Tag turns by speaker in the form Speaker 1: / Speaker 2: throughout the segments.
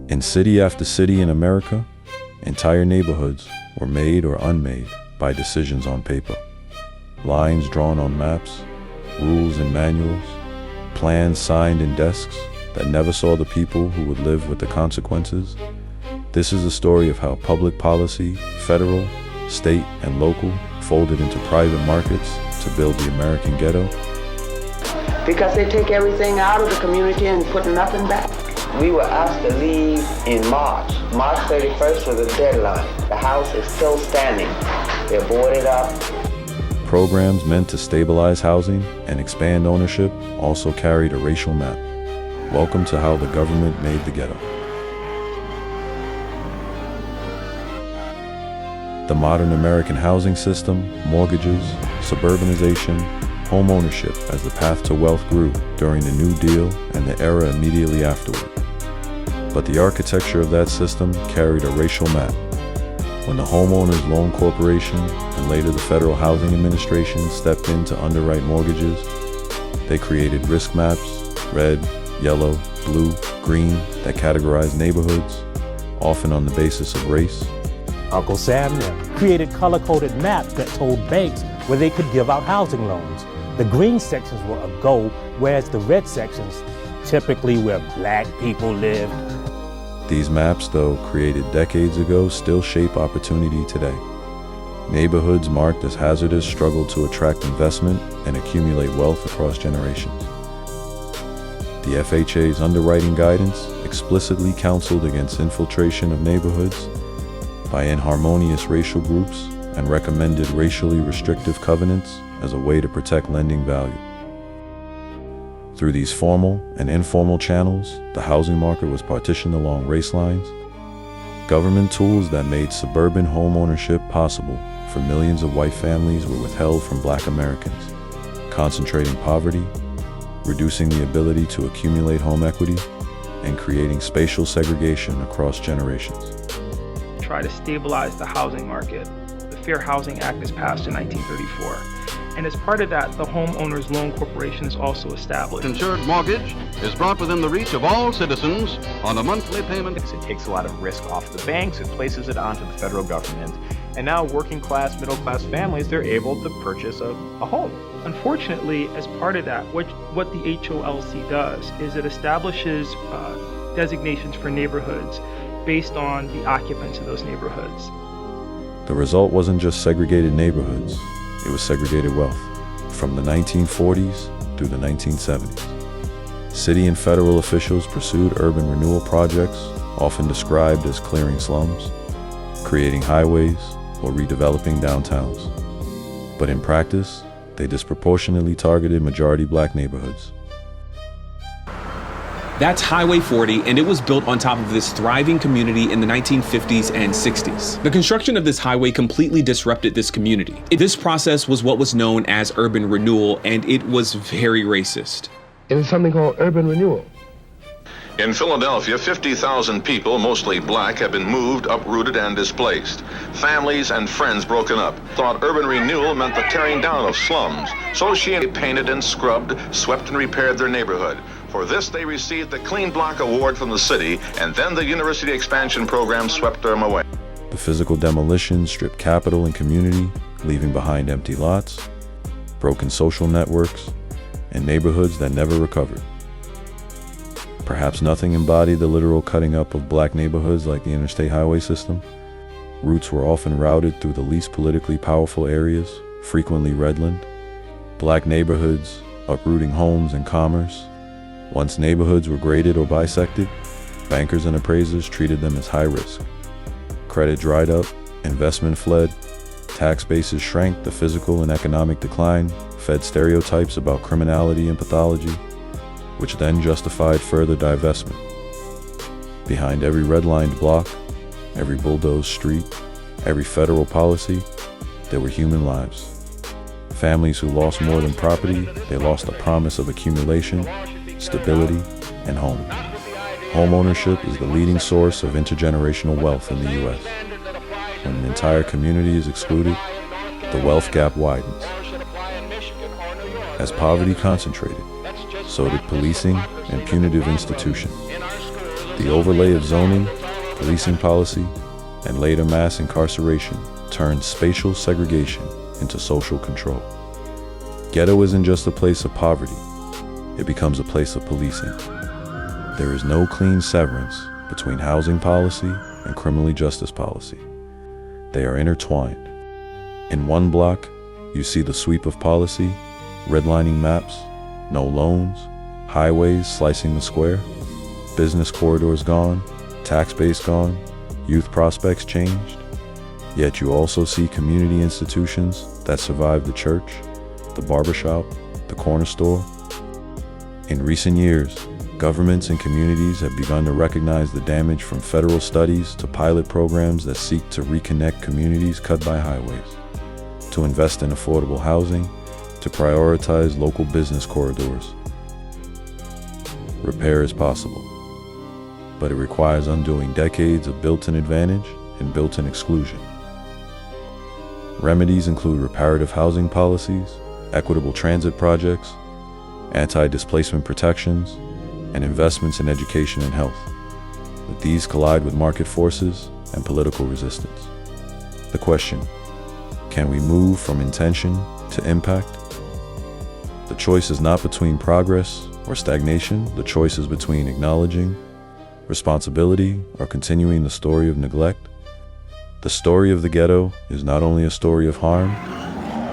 Speaker 1: In city after city in America, entire neighborhoods were made or unmade by decisions on paper. Lines drawn on maps, rules in manuals, plans signed in desks that never saw the people who would live with the consequences. This is a story of how public policy, federal, state, and local, folded into private markets to build the American ghetto.
Speaker 2: Because they take everything out of the community and put nothing back. We were asked to leave in March. March 31st was a deadline. The house is still standing. They're boarded up.
Speaker 1: Programs meant to stabilize housing and expand ownership also carried a racial map. Welcome to how the government made the ghetto. The modern American housing system, mortgages, suburbanization, home ownership as the path to wealth grew during the New Deal and the era immediately afterward. But the architecture of that system carried a racial map. When the Homeowners Loan Corporation and later the Federal Housing Administration stepped in to underwrite mortgages, they created risk maps, red, yellow, blue, green, that categorized neighborhoods, often on the basis of race.
Speaker 3: Uncle Sam created color-coded maps that told banks where they could give out housing loans. The green sections were a go, whereas the red sections, typically where black people lived.
Speaker 1: These maps, though created decades ago, still shape opportunity today. Neighborhoods marked as hazardous struggle to attract investment and accumulate wealth across generations. The FHA's underwriting guidance explicitly counseled against infiltration of neighborhoods by inharmonious racial groups and recommended racially restrictive covenants as a way to protect lending value. Through these formal and informal channels, the housing market was partitioned along race lines. Government tools that made suburban home ownership possible for millions of white families were withheld from black Americans, concentrating poverty, reducing the ability to accumulate home equity, and creating spatial segregation across generations.
Speaker 4: Try to stabilize the housing market. The Fair Housing Act is passed in 1934. And as part of that, the Homeowners Loan Corporation is also established.
Speaker 5: Insured mortgage is brought within the reach of all citizens on a monthly payment.
Speaker 6: It takes a lot of risk off the banks, it places it onto the federal government. And now working class, middle class families, they're able to purchase a home.
Speaker 4: Unfortunately, as part of that, what the HOLC does is it establishes designations for neighborhoods based on the occupants of those neighborhoods.
Speaker 1: The result wasn't just segregated neighborhoods, it was segregated wealth. From the 1940s through the 1970s, city and federal officials pursued urban renewal projects, often described as clearing slums, creating highways, or redeveloping downtowns. But in practice, they disproportionately targeted majority black neighborhoods.
Speaker 7: That's Highway 40, and it was built on top of this thriving community in the 1950s and 60s. The construction of this highway completely disrupted this community. This process was what was known as urban renewal, and it was very racist.
Speaker 8: It was something called urban renewal.
Speaker 9: In Philadelphia, 50,000 people, mostly black, have been moved, uprooted, and displaced. Families and friends broken up. Thought urban renewal meant the tearing down of slums. So she painted and scrubbed, swept and repaired their neighborhood. For this, they received the Clean Block Award from the city, and then the University Expansion Program swept them away.
Speaker 1: The physical demolition stripped capital and community, leaving behind empty lots, broken social networks, and neighborhoods that never recovered. Perhaps nothing embodied the literal cutting up of black neighborhoods like the interstate highway system. Routes were often routed through the least politically powerful areas, frequently redlined. Black neighborhoods uprooting homes and commerce. Once neighborhoods were graded or bisected, bankers and appraisers treated them as high risk. Credit dried up, investment fled, tax bases shrank, the physical and economic decline fed stereotypes about criminality and pathology, which then justified further divestment. Behind every redlined block, every bulldozed street, every federal policy, there were human lives. Families who lost more than property, they lost the promise of accumulation, stability, and home. Home ownership is the leading source of intergenerational wealth in the U.S. When an entire community is excluded, the wealth gap widens. As poverty concentrated, so did policing and punitive institutions. The overlay of zoning, policing policy, and later mass incarceration turns spatial segregation into social control. Ghetto isn't just a place of poverty, it becomes a place of policing. There is no clean severance between housing policy and criminal justice policy. They are intertwined. In one block, you see the sweep of policy, redlining maps, no loans, highways slicing the square, business corridors gone, tax base gone, youth prospects changed. Yet you also see community institutions that survived the church, the barbershop, the corner store. In recent years, governments and communities have begun to recognize the damage, from federal studies to pilot programs that seek to reconnect communities cut by highways, to invest in affordable housing, to prioritize local business corridors. Repair is possible, but it requires undoing decades of built-in advantage and built-in exclusion. Remedies include reparative housing policies, equitable transit projects, anti-displacement protections, and investments in education and health. But these collide with market forces and political resistance. The question: can we move from intention to impact? The choice is not between progress or stagnation. The choice is between acknowledging responsibility or continuing the story of neglect. The story of the ghetto is not only a story of harm,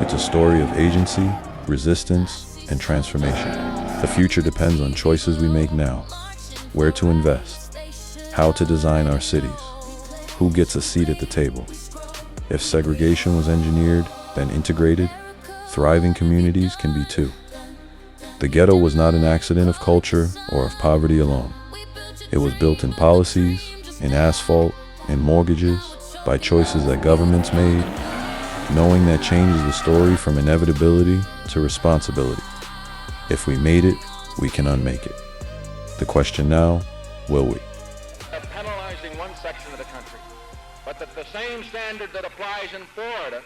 Speaker 1: it's a story of agency, resistance, and transformation. The future depends on choices we make now: where to invest, how to design our cities, who gets a seat at the table. If segregation was engineered, then integrated, thriving communities can be too. The ghetto was not an accident of culture or of poverty alone. It was built in policies, in asphalt, in mortgages, by choices that governments made, knowing that changes the story from inevitability to responsibility. If we made it, we can unmake it. The question now, will we?
Speaker 10: Penalizing one section of the country, but that the same standard that applies in Florida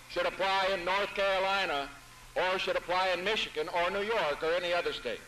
Speaker 10: should apply in North Carolina, or should apply in Michigan or New York or any other state.